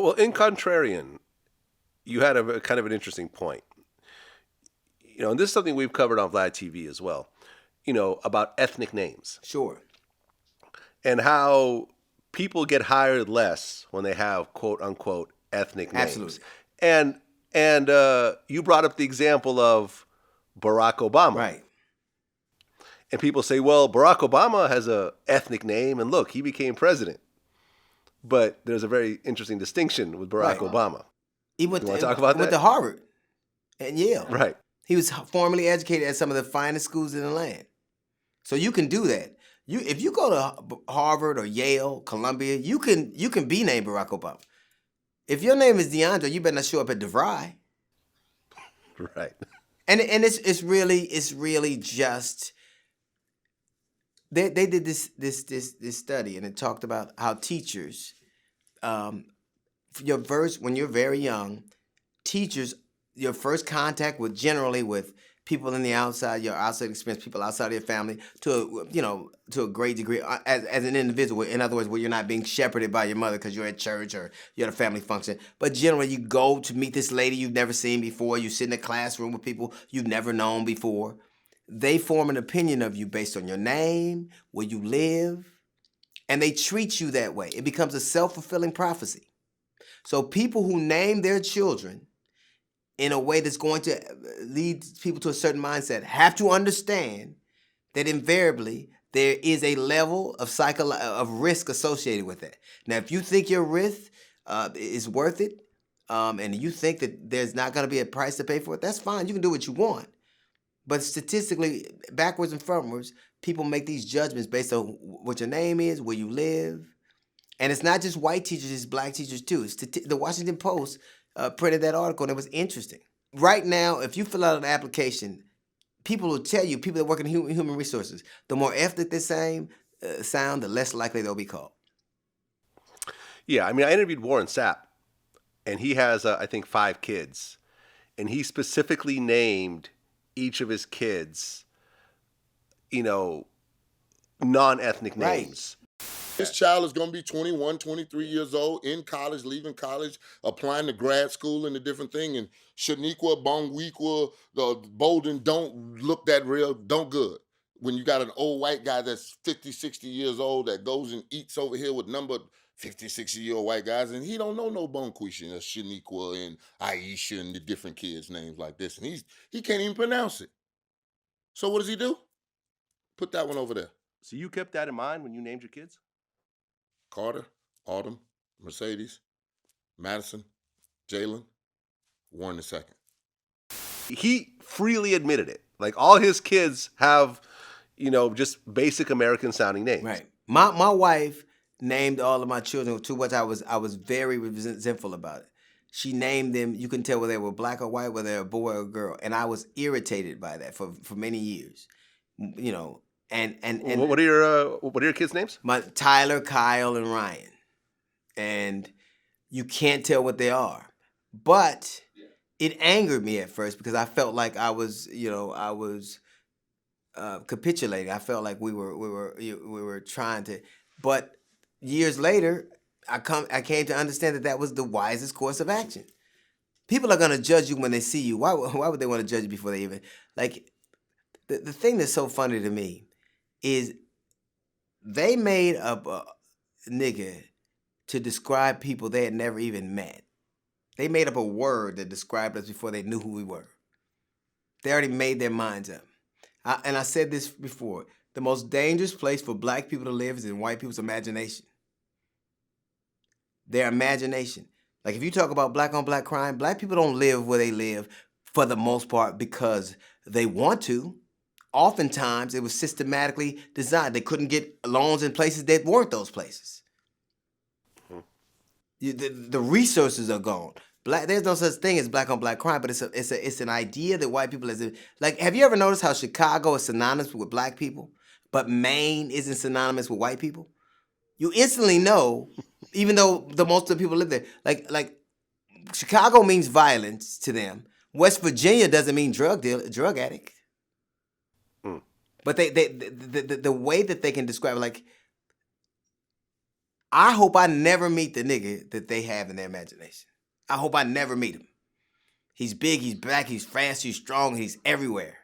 Well, in contrarian, you had a kind of an interesting point. And this is something we've covered on Vlad TV as well. About ethnic names Sure. and how people get hired less when they have quote unquote ethnic names. Absolutely. And you brought up the example of Barack Obama. Right. And people say, well, Barack Obama has a ethnic name, and look, he became president. But there's a very interesting distinction with Barack Obama. He want to talk about that? Went to Harvard and Yale. Right. He was formally educated at some of the finest schools in the land. So you can do that. If you go to Harvard or Yale, Columbia, you can be named Barack Obama. If your name is DeAndre, you better not show up at DeVry. Right. And it's really just they did this study, and it talked about how teachers, when you're very young, teachers, your first contact generally with people in the outside, your outside experience, people outside of your family, to a great degree, as an individual. In other words, where you're not being shepherded by your mother because you're at church or you're at a family function. But generally, you go to meet this lady you've never seen before. You sit in a classroom with people you've never known before. They form an opinion of you based on your name, where you live, and they treat you that way. It becomes a self-fulfilling prophecy. So people who name their children in a way that's going to lead people to a certain mindset have to understand that invariably there is a level of risk associated with that. Now, if you think your risk is worth it, and you think that there's not going to be a price to pay for it, that's fine. You can do what you want. But statistically, backwards and frontwards, people make these judgments based on what your name is, where you live. And it's not just white teachers, it's black teachers too. The Washington Post printed that article, and it was interesting. Right now, if you fill out an application, people will tell you, people that work in human resources, the more ethnic they sound, the less likely they'll be called. Yeah, I mean, I interviewed Warren Sapp, and he has, I think, 5 kids. And he specifically named each of his kids, non-ethnic names. This child is going to be 21, 23 years old, in college, leaving college, applying to grad school and the different thing. And Shaniqua, Bongwequa, Bolden don't look that real, don't good. When you got an old white guy that's 50, 60 years old that goes and eats over here with number 50, 60-year-old white guys, and he don't know no Bonquisha, Shaniqua, and Aisha, and the different kids' names like this. And he can't even pronounce it. So what does he do? Put that one over there. So you kept that in mind when you named your kids? Carter, Autumn, Mercedes, Madison, Jalen, Warren II. He freely admitted it. Like, all his kids have, just basic American sounding names. Right. My wife named all of my children, to which I was very resentful about it. She named them, you can tell whether they were black or white, whether they were a boy or a girl. And I was irritated by that for many years. And what are your kids' names? Tyler, Kyle, and Ryan. And you can't tell what they are. But it angered me at first because I felt like I was capitulating. I felt like we were trying to. But years later, I came to understand that was the wisest course of action. People are going to judge you when they see you. Why would they want to judge you before they even the thing that's so funny to me is they made up a nigga to describe people they had never even met. They made up a word that described us before they knew who we were. They already made their minds up. And I said this before. The most dangerous place for black people to live is in white people's imagination. Their imagination. Like, if you talk about black on black crime, black people don't live where they live for the most part because they want to. Oftentimes, it was systematically designed. They couldn't get loans in places that weren't those places. The resources are gone. There's no such thing as black on black crime, but it's an idea that white people have you ever noticed how Chicago is synonymous with black people, but Maine isn't synonymous with white people? You instantly know, even though most of the people live there. Like Chicago means violence to them. West Virginia doesn't mean drug addict. But the way that they can describe it, like, I hope I never meet the nigga that they have in their imagination. I hope I never meet him. He's big, he's black, he's fast, he's strong, he's everywhere.